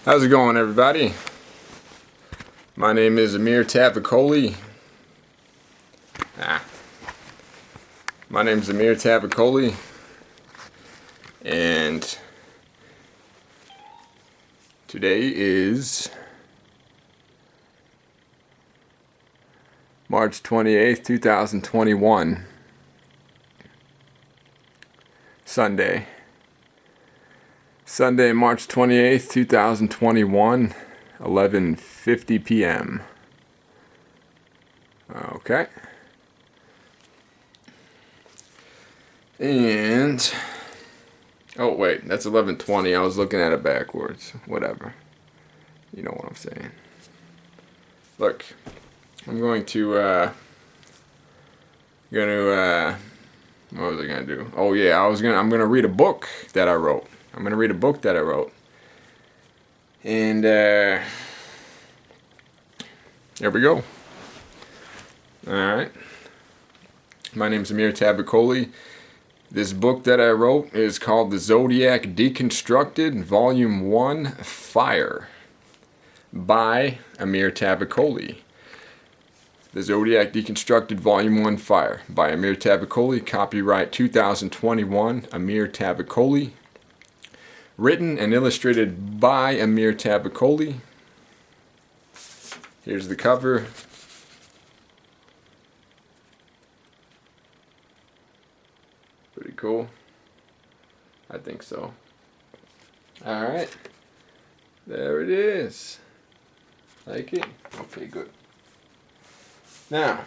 How's it going, everybody? My name is Amir Tavakoli. My name is Amir Tavakoli, and today is March 28th, 2021, Sunday, March 28th, 2021, 11:50 p.m. Okay. And, oh wait, that's 11:20. I was looking at it backwards. Whatever. You know what I'm saying. Look, I'm going to, what was I gonna do? Oh yeah, I'm gonna read a book that I wrote. And, there we go. Alright. My name's Amir Tavakoli. This book that I wrote is called The Zodiac Deconstructed, Volume 1, Fire, by Amir Tavakoli. The Zodiac Deconstructed, Volume 1, Fire, by Amir Tavakoli. Copyright 2021, Amir Tavakoli. Written and illustrated by Amir Tavakoli. Here's the cover. Pretty cool. I think so. Alright. There it is. Like it? Okay, good. Now,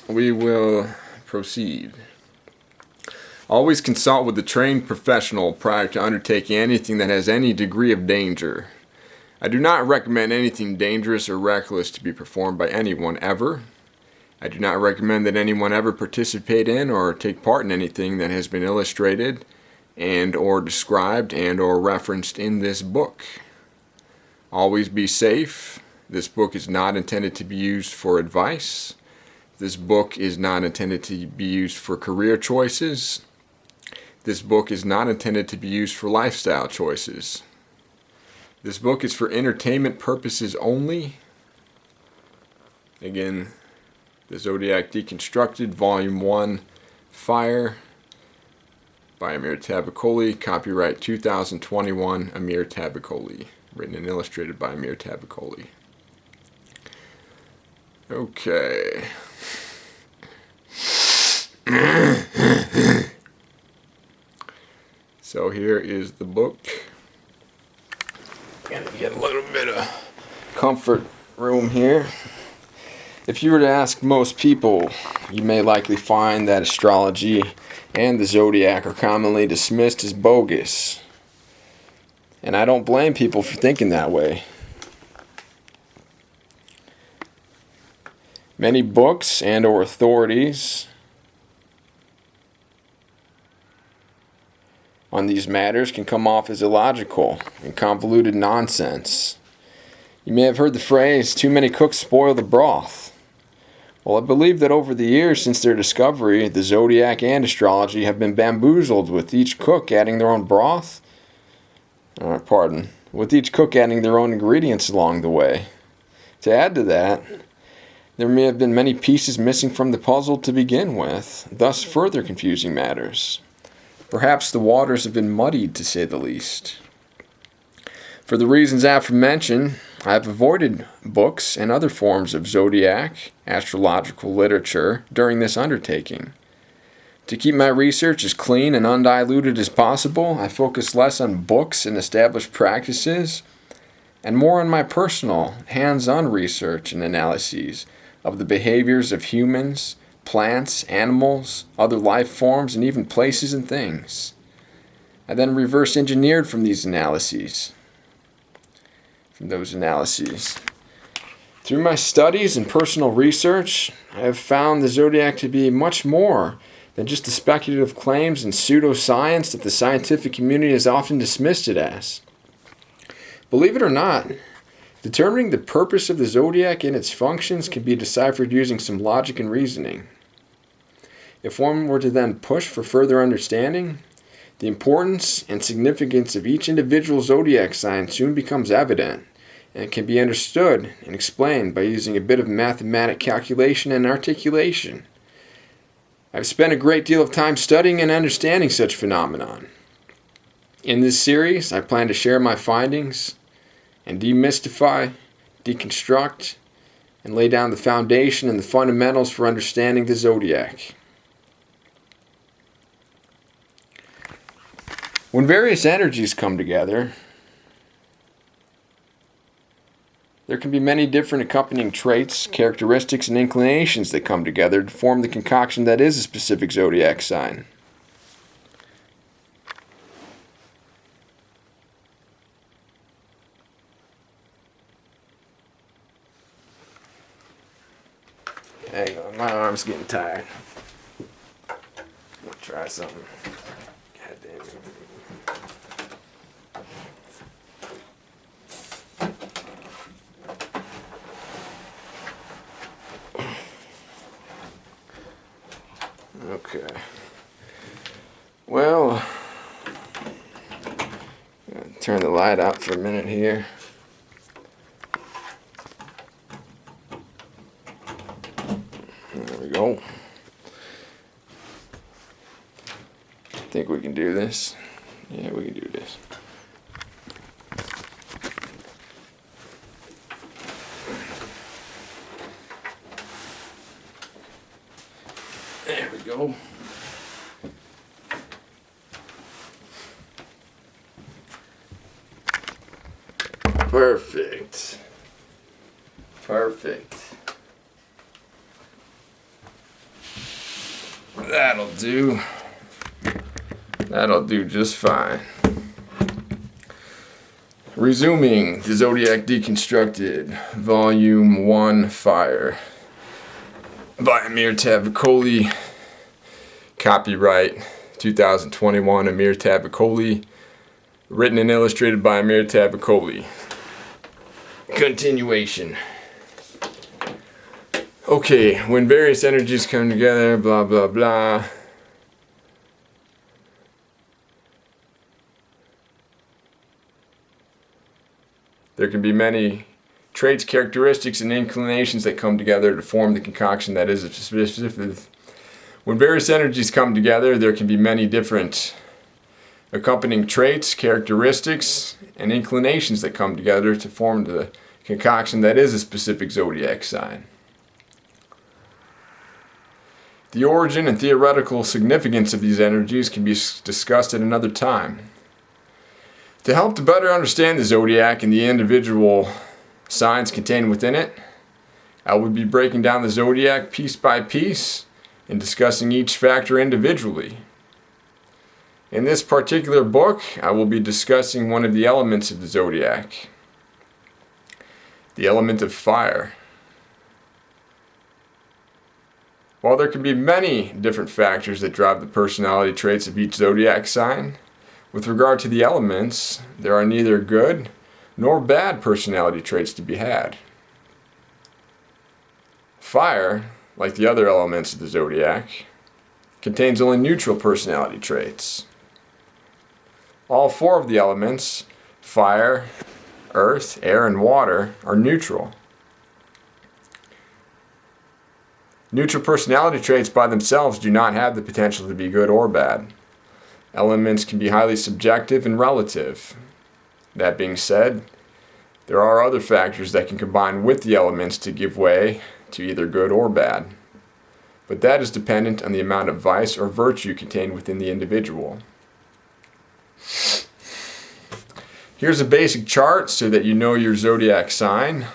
we will proceed. Always consult with a trained professional prior to undertaking anything that has any degree of danger. I do not recommend anything dangerous or reckless to be performed by anyone ever. I do not recommend that anyone ever participate in or take part in anything that has been illustrated and or described and or referenced in this book. Always be safe. This book is not intended to be used for advice. This book is not intended to be used for career choices. This book is not intended to be used for lifestyle choices. This book is for entertainment purposes only. Again, The Zodiac Deconstructed, Volume 1, Fire, by Amir Tavakoli. Copyright 2021, Amir Tavakoli. Written and illustrated by Amir Tavakoli. Okay. So here is the book. Gonna get a little bit of comfort room here. If you were to ask most people, you may likely find that astrology and the zodiac are commonly dismissed as bogus. And I don't blame people for thinking that way. Many books and or authorities on these matters can come off as illogical and convoluted nonsense. You may have heard the phrase, too many cooks spoil the broth. Well, I believe that over the years since their discovery, the zodiac and astrology have been bamboozled, with each cook adding their own broth. With each cook adding their own ingredients along the way. To add to that, there may have been many pieces missing from the puzzle to begin with, thus further confusing matters. Perhaps the waters have been muddied, to say the least. For the reasons aforementioned, I have avoided books and other forms of zodiac, astrological literature during this undertaking. To keep my research as clean and undiluted as possible, I focus less on books and established practices, and more on my personal, hands-on research and analyses of the behaviors of humans, plants, animals, other life forms, and even places and things. I then reverse engineered from those analyses. Through my studies and personal research, I have found the zodiac to be much more than just the speculative claims and pseudoscience that the scientific community has often dismissed it as. Believe it or not, determining the purpose of the zodiac and its functions can be deciphered using some logic and reasoning. If one were to then push for further understanding, The importance and significance of each individual zodiac sign soon becomes evident, and can be understood and explained by using a bit of mathematic calculation and articulation. I've spent a great deal of time studying and understanding such phenomenon. In this series, I plan to share my findings and demystify, deconstruct, and lay down the foundation and the fundamentals for understanding the zodiac. When various energies come together, there can be many different accompanying traits, characteristics, and inclinations that come together to form the concoction that is a specific zodiac sign. Hang on, my arm's getting tired. Let's try something. God damn it. Okay. Well, turn the light out for a minute here. There we go. Think we can do this? Yeah, we can do this. There we go. Perfect. Perfect. That'll do. That'll do just fine. Resuming the Zodiac Deconstructed, Volume 1, Fire, by Amir Tavakoli. Copyright 2021, Amir Tavakoli. Written and illustrated by Amir Tavakoli. Continuation. Okay, when various energies come together, blah blah blah. There can be many traits, characteristics, and inclinations that come together to form the concoction that is a specific. When various energies come together, there can be many different accompanying traits, characteristics, and inclinations that come together to form the concoction that is a specific zodiac sign. The origin and theoretical significance of these energies can be discussed at another time. To help to better understand the zodiac and the individual signs contained within it, I will be breaking down the zodiac piece by piece and discussing each factor individually. In this particular book, I will be discussing one of the elements of the zodiac, the element of fire. While there can be many different factors that drive the personality traits of each zodiac sign, with regard to the elements, there are neither good nor bad personality traits to be had. Fire, like the other elements of the zodiac, contains only neutral personality traits. All four of the elements, fire, earth, air, and water, are neutral. Neutral personality traits by themselves do not have the potential to be good or bad. Elements can be highly subjective and relative. That being said, there are other factors that can combine with the elements to give way to either good or bad. But that is dependent on the amount of vice or virtue contained within the individual. Here's a basic chart so that you know your zodiac sign.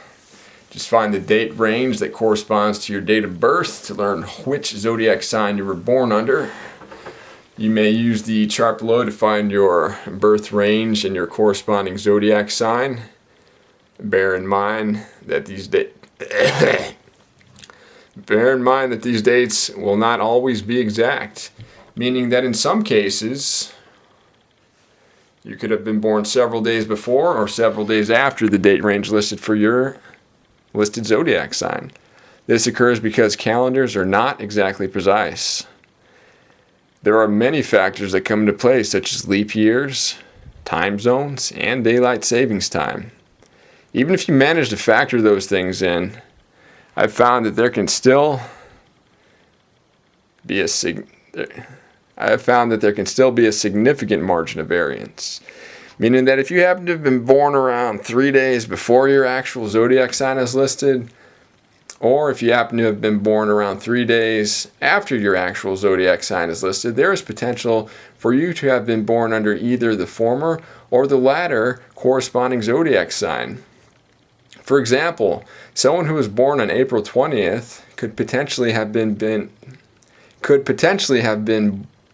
Just find the date range that corresponds to your date of birth to learn which zodiac sign you were born under. You may use the chart below to find your birth range and your corresponding zodiac sign. Bear in mind that these dates will not always be exact, meaning that in some cases you could have been born several days before or several days after the date range listed for your listed zodiac sign. This occurs because calendars are not exactly precise. There are many factors that come into play, such as leap years, time zones, and daylight savings time. Even if you manage to factor those things in, I've found that there can still be a significant margin of variance. Meaning that if you happen to have been born around 3 days before your actual zodiac sign is listed, or if you happen to have been born around 3 days after your actual zodiac sign is listed, there is potential for you to have been born under either the former or the latter corresponding zodiac sign. For example, someone who was born on April 20th could potentially have been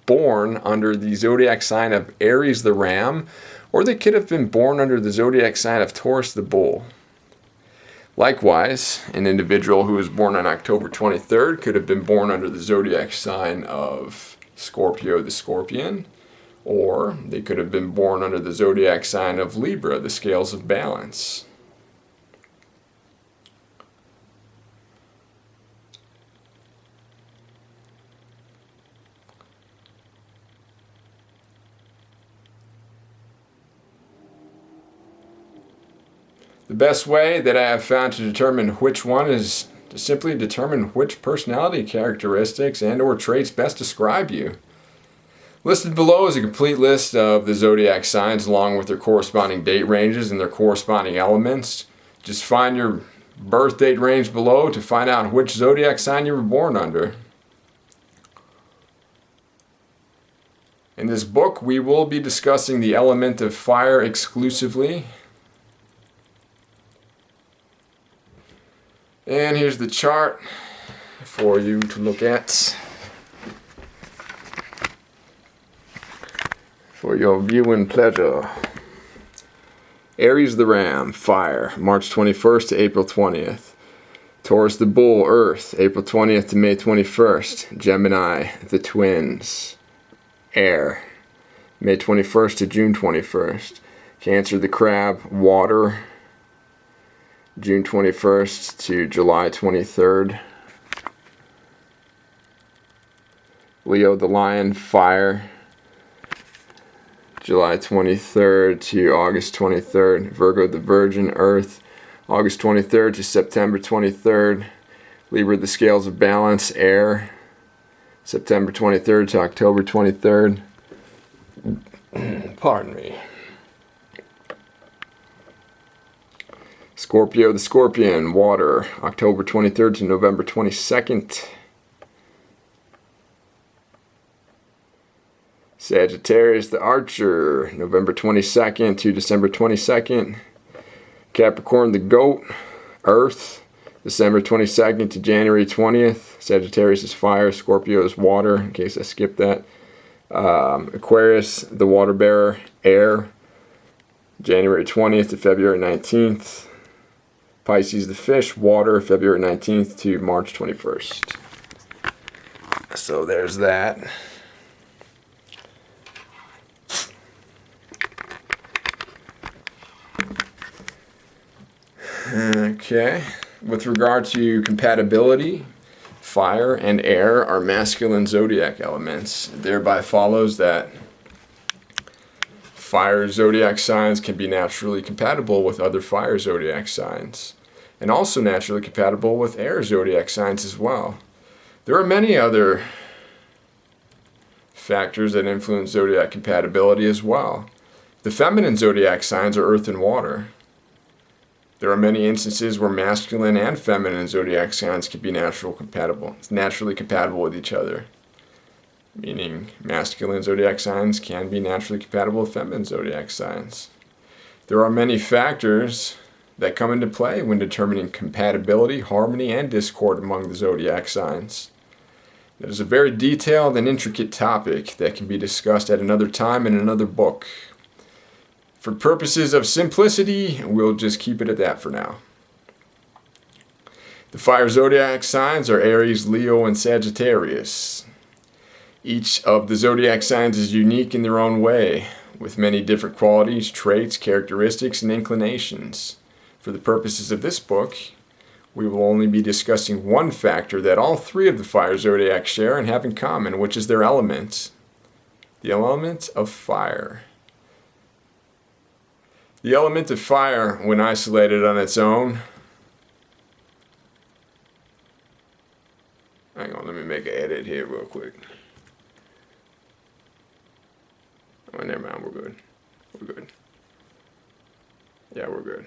born under the zodiac sign of Aries the Ram, or they could have been born under the zodiac sign of Taurus the Bull. Likewise, an individual who was born on October 23rd could have been born under the zodiac sign of Scorpio the Scorpion, or they could have been born under the zodiac sign of Libra, the Scales of Balance. The best way that I have found to determine which one is to simply determine which personality characteristics and or traits best describe you. Listed below is a complete list of the zodiac signs along with their corresponding date ranges and their corresponding elements. Just find your birth date range below to find out which zodiac sign you were born under. In this book, we will be discussing the element of fire exclusively. And here's the chart for you to look at for your viewing pleasure. Aries the Ram, fire, March 21st to April 20th. Taurus the Bull, earth, April 20th to May 21st. Gemini, the twins, air, May 21st to June 21st. Cancer the crab, water, June 21st to July 23rd. Leo the Lion, fire, July 23rd to August 23rd. Virgo the Virgin, earth, August 23rd to September 23rd. Libra the Scales of Balance, air, September 23rd to October 23rd. Pardon me. Scorpio the Scorpion, water, October 23rd to November 22nd. Sagittarius the Archer, November 22nd to December 22nd. Capricorn the Goat, earth, December 22nd to January 20th. Sagittarius is fire, Scorpio is water, in case I skipped that. Aquarius the Water Bearer, air, January 20th to February 19th. Pisces the Fish, water, February 19th to March 21st. So there's that. Okay. With regard to compatibility, fire and air are masculine zodiac elements. It thereby follows that fire zodiac signs can be naturally compatible with other fire zodiac signs, and also naturally compatible with air zodiac signs as well. There are many other factors that influence zodiac compatibility as well. The feminine zodiac signs are earth and water. There are many instances where masculine and feminine zodiac signs can be naturally compatible with each other. Meaning masculine zodiac signs can be naturally compatible with feminine zodiac signs. There are many factors that come into play when determining compatibility, harmony, and discord among the zodiac signs. That is a very detailed and intricate topic that can be discussed at another time in another book. For purposes of simplicity, we'll just keep it at that for now. The fire zodiac signs are Aries, Leo, and Sagittarius. Each of the zodiac signs is unique in their own way, with many different qualities, traits, characteristics, and inclinations. For the purposes of this book, we will only be discussing one factor that all three of the fire zodiacs share and have in common, which is their element. The element of fire. The element of fire, when isolated on its own. Hang on, let me make an edit here real quick. Oh, never mind, we're good. We're good. Yeah, we're good.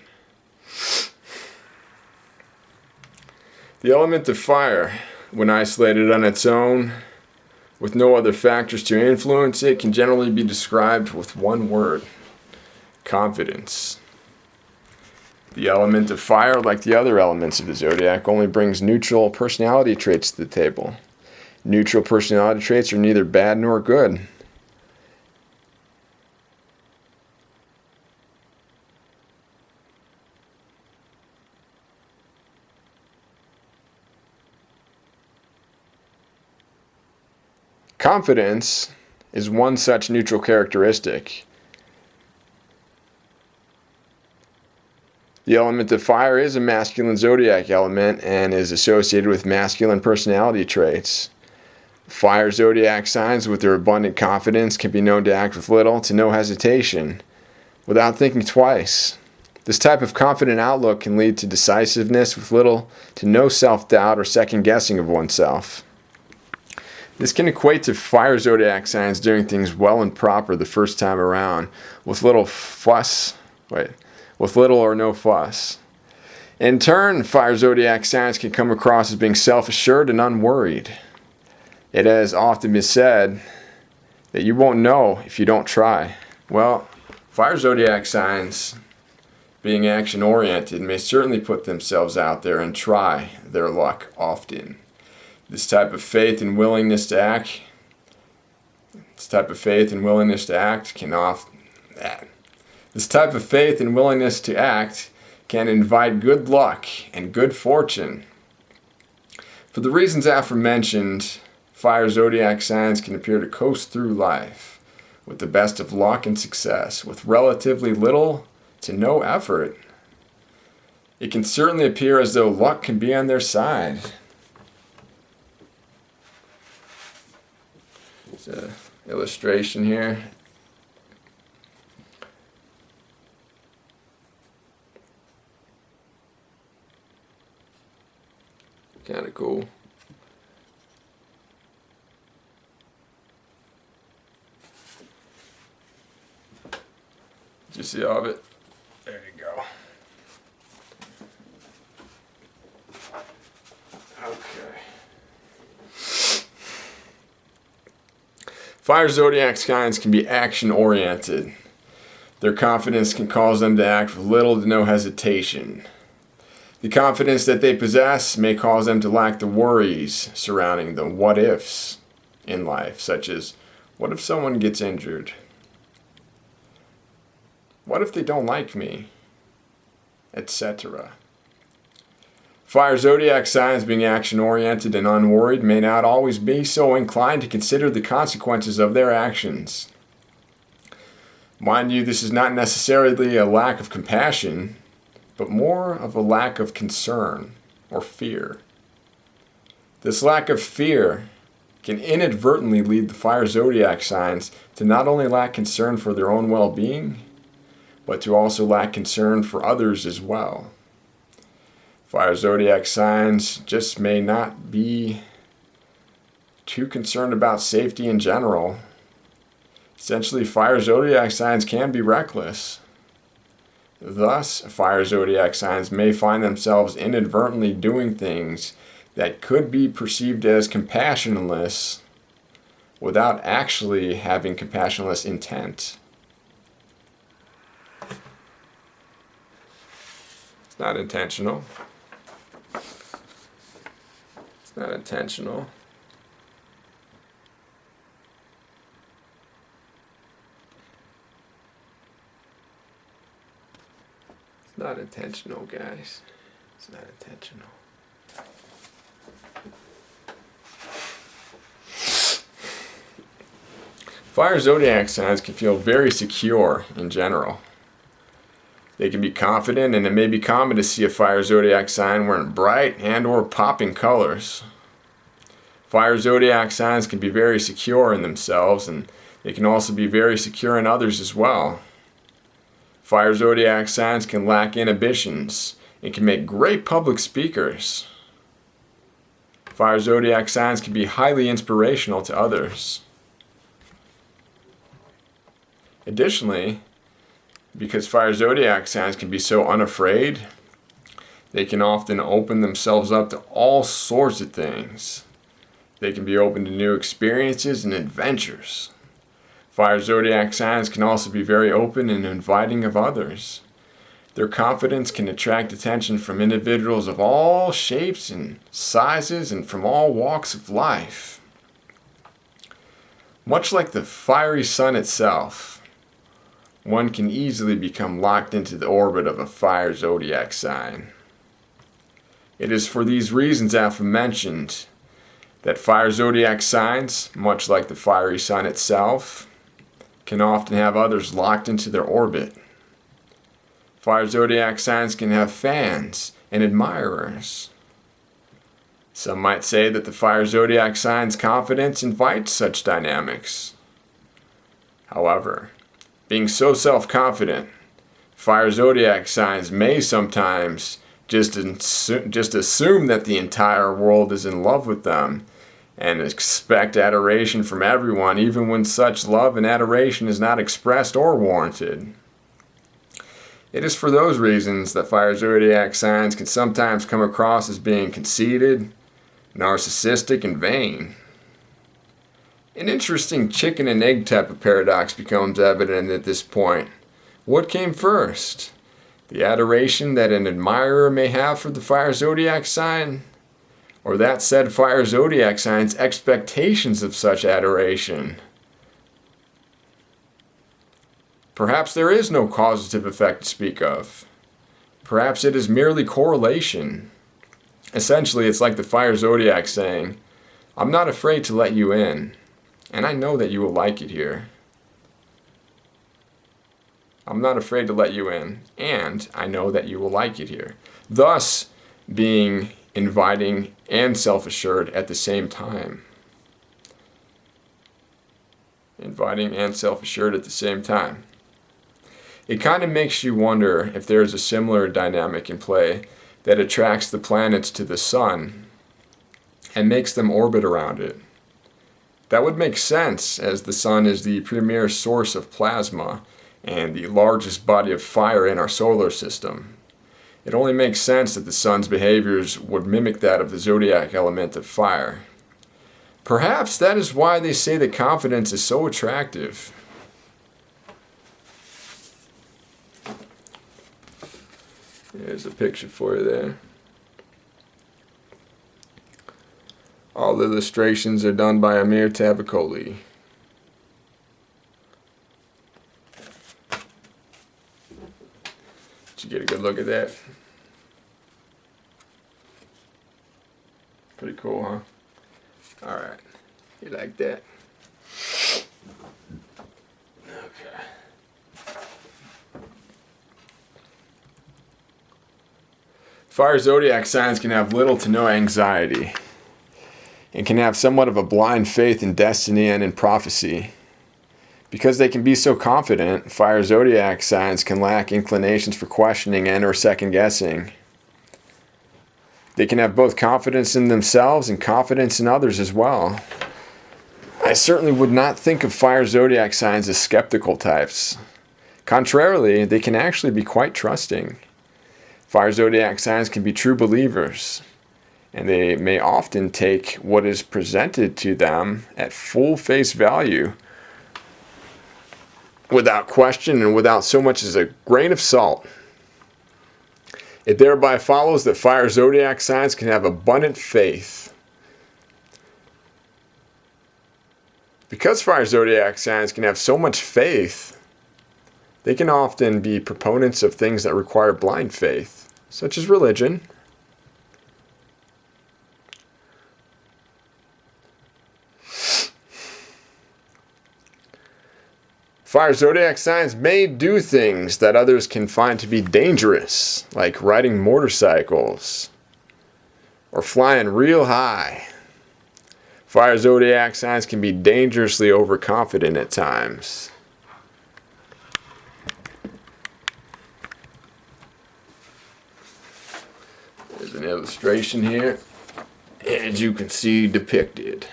The element of fire, when isolated on its own, with no other factors to influence it, can generally be described with one word: confidence. The element of fire, like the other elements of the zodiac, only brings neutral personality traits to the table. Neutral personality traits are neither bad nor good. Confidence is one such neutral characteristic. The element of fire is a masculine zodiac element and is associated with masculine personality traits. Fire zodiac signs with their abundant confidence can be known to act with little to no hesitation, without thinking twice. This type of confident outlook can lead to decisiveness with little to no self-doubt or second-guessing of oneself. This can equate to fire zodiac signs doing things well and proper the first time around, with little or no fuss. In turn, fire zodiac signs can come across as being self-assured and unworried. It has often been said that you won't know if you don't try. Well, fire zodiac signs, being action-oriented, may certainly put themselves out there and try their luck often. This type of faith and willingness to act can invite good luck and good fortune. For the reasons aforementioned, fire zodiac signs can appear to coast through life with the best of luck and success, with relatively little to no effort. It can certainly appear as though luck can be on their side. It's an illustration here. Kind of cool. Did you see all of it? There you go. Okay. Fire zodiac signs can be action-oriented. Their confidence can cause them to act with little to no hesitation. The confidence that they possess may cause them to lack the worries surrounding the what-ifs in life, such as, what if someone gets injured? What if they don't like me? Etc. Fire zodiac signs, being action-oriented and unworried, may not always be so inclined to consider the consequences of their actions. Mind you, this is not necessarily a lack of compassion, but more of a lack of concern or fear. This lack of fear can inadvertently lead the fire zodiac signs to not only lack concern for their own well-being, but to also lack concern for others as well. Fire zodiac signs just may not be too concerned about safety in general. Essentially, fire zodiac signs can be reckless. Thus, fire zodiac signs may find themselves inadvertently doing things that could be perceived as compassionless without actually having compassionless intent. It's not intentional. It's not intentional. It's not intentional, guys. It's not intentional. Fire zodiac signs can feel very secure in general. They can be confident, and it may be common to see a fire zodiac sign wearing bright and or popping colors. Fire zodiac signs can be very secure in themselves, and They can also be very secure in others as well. Fire zodiac signs can lack inhibitions and can make great public speakers. Fire zodiac signs can be highly inspirational to others. Additionally, because fire zodiac signs can be so unafraid, they can often open themselves up to all sorts of things. They can be open to new experiences and adventures. Fire zodiac signs can also be very open and inviting of others. Their confidence can attract attention from individuals of all shapes and sizes and from all walks of life. Much like the fiery sun itself, one can easily become locked into the orbit of a fire zodiac sign. It is for these reasons aforementioned that fire zodiac signs, much like the fiery sun itself, can often have others locked into their orbit. Fire zodiac signs can have fans and admirers. Some might say that the fire zodiac sign's confidence invites such dynamics. However, being so self-confident, fire zodiac signs may sometimes just assume that the entire world is in love with them and expect adoration from everyone, even when such love and adoration is not expressed or warranted. It is for those reasons that fire zodiac signs can sometimes come across as being conceited, narcissistic, and vain. An interesting chicken and egg type of paradox becomes evident at this point. What came first? The adoration that an admirer may have for the fire zodiac sign? Or that said fire zodiac sign's expectations of such adoration? Perhaps there is no causative effect to speak of. Perhaps it is merely correlation. Essentially, it's like the fire zodiac saying, "I'm not afraid to let you in, and I know that you will like it here. I'm not afraid to let you in, and I know that you will like it here." Thus, being inviting and self-assured at the same time. Inviting and self-assured at the same time. It kind of makes you wonder if there's a similar dynamic in play that attracts the planets to the sun and makes them orbit around it. That would make sense, as the sun is the premier source of plasma and the largest body of fire in our solar system. It only makes sense that the sun's behaviors would mimic that of the zodiac element of fire. Perhaps that is why they say that confidence is so attractive. There's a picture for you there. All illustrations are done by Amir Tavakoli. Did you get a good look at that? Pretty cool, huh? Alright. You like that? Okay. Fire zodiac signs can have little to no anxiety and can have somewhat of a blind faith in destiny and in prophecy. Because they can be so confident, fire zodiac signs can lack inclinations for questioning and or second guessing. They can have both confidence in themselves and confidence in others as well. I certainly would not think of fire zodiac signs as skeptical types. Contrarily, they can actually be quite trusting. Fire zodiac signs can be true believers, and they may often take what is presented to them at full face value, without question and without so much as a grain of salt. It thereby follows that fire zodiac signs can have abundant faith. Because fire zodiac signs can have so much faith, they can often be proponents of things that require blind faith, such as religion. Fire zodiac signs may do things that others can find to be dangerous, like riding motorcycles or flying real high. Fire zodiac signs can be dangerously overconfident at times. There's an illustration here, as you can see depicted.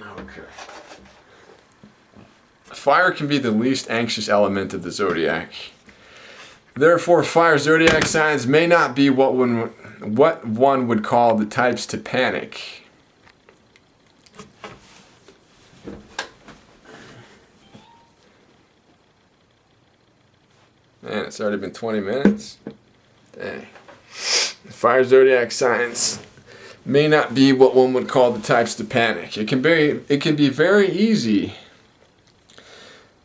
Okay. Fire can be the least anxious element of the zodiac. Therefore, fire zodiac signs may not be what one would call the types to panic. Man, it's already been 20 minutes. Dang. Fire zodiac signs may not be what one would call the types to panic. It can be very easy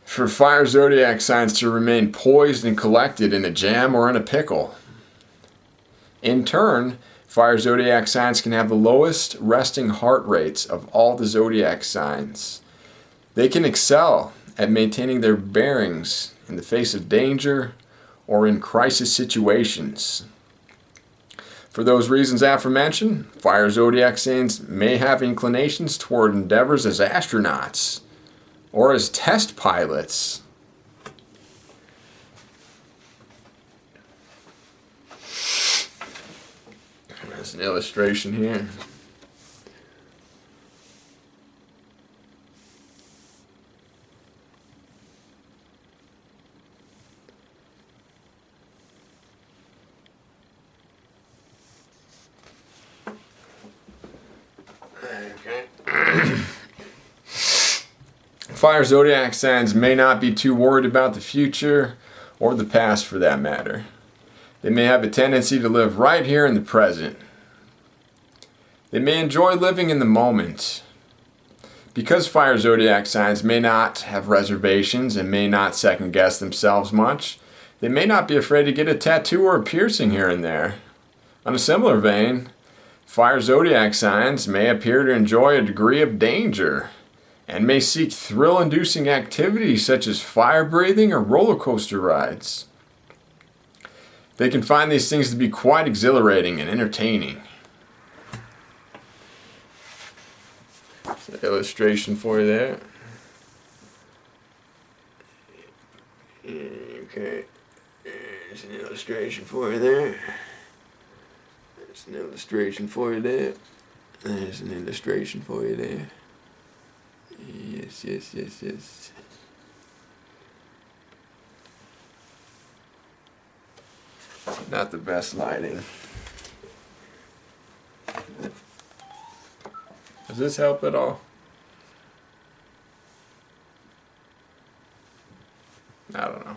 for fire zodiac signs to remain poised and collected in a jam or in a pickle. In turn, fire zodiac signs can have the lowest resting heart rates of all the zodiac signs. They can excel at maintaining their bearings in the face of danger or in crisis situations. For those reasons aforementioned, fire zodiac signs may have inclinations toward endeavors as astronauts or as test pilots. There's an illustration here. Okay. Fire zodiac signs may not be too worried about the future or the past for that matter. They may have a tendency to live right here in the present. They may enjoy living in the moment. Because fire zodiac signs may not have reservations and may not second guess themselves much, they may not be afraid to get a tattoo or a piercing here and there. On a similar vein, fire zodiac signs may appear to enjoy a degree of danger and may seek thrill-inducing activities such as fire breathing or roller coaster rides. They can find these things to be quite exhilarating and entertaining. There's an illustration for you there. Okay, there's an illustration for you there. There's an illustration for you there. There's an illustration for you there. Yes, yes, yes, yes. Not the best lighting. Does this help at all? I don't know.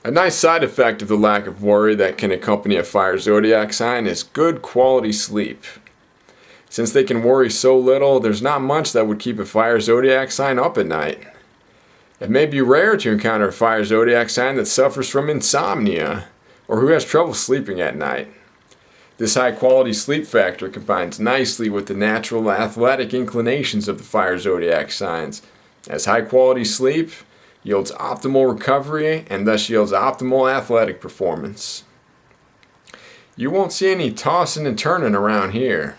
A nice side effect of the lack of worry that can accompany a fire zodiac sign is good quality sleep. Since they can worry so little, there's not much that would keep a fire zodiac sign up at night. It may be rare to encounter a fire zodiac sign that suffers from insomnia or who has trouble sleeping at night. This high quality sleep factor combines nicely with the natural athletic inclinations of the fire zodiac signs, as high quality sleep yields optimal recovery and thus yields optimal athletic performance. You won't see any tossing and turning around here.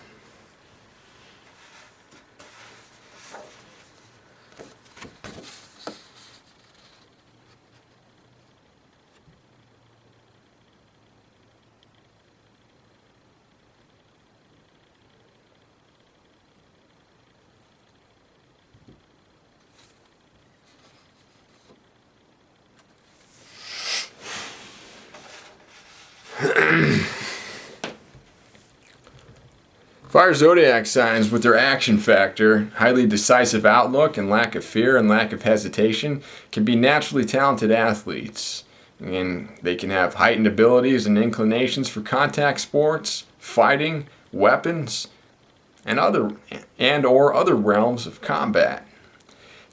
Fire zodiac signs, with their action factor, highly decisive outlook, and lack of fear and lack of hesitation, can be naturally talented athletes. And they can have heightened abilities and inclinations for contact sports, fighting, weapons, and or other realms of combat.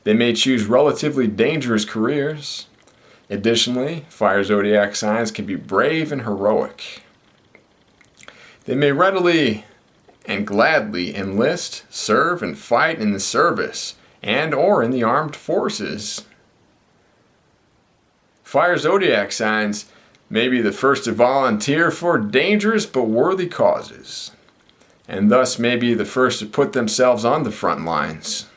They may choose relatively dangerous careers. Additionally, fire zodiac signs can be brave and heroic. They may readily and gladly enlist, serve, and fight in the service and or in the armed forces. Fire zodiac signs may be the first to volunteer for dangerous but worthy causes, and thus may be the first to put themselves on the front lines.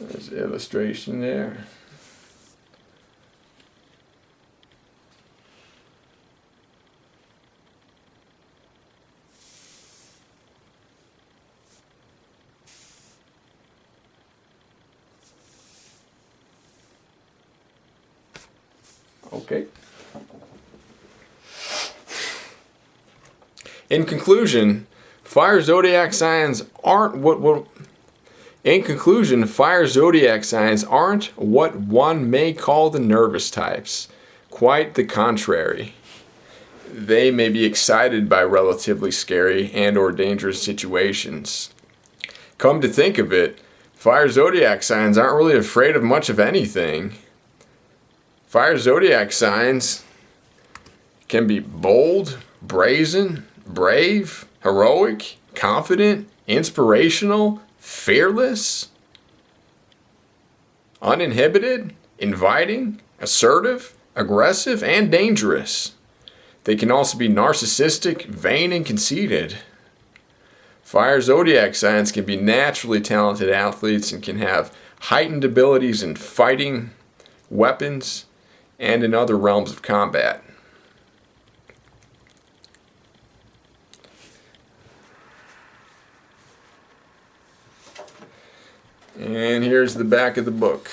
There's the illustration there. Okay. In conclusion, fire zodiac signs aren't what one may call the nervous types. Quite the contrary. They may be excited by relatively scary and or dangerous situations. Come to think of it, fire zodiac signs aren't really afraid of much of anything. Fire zodiac signs can be bold, brazen, brave, heroic, confident, inspirational, fearless, uninhibited, inviting, assertive, aggressive, and dangerous. They can also be narcissistic, vain, and conceited. Fire zodiac signs can be naturally talented athletes and can have heightened abilities in fighting, weapons, and in other realms of combat. And here's the back of the book.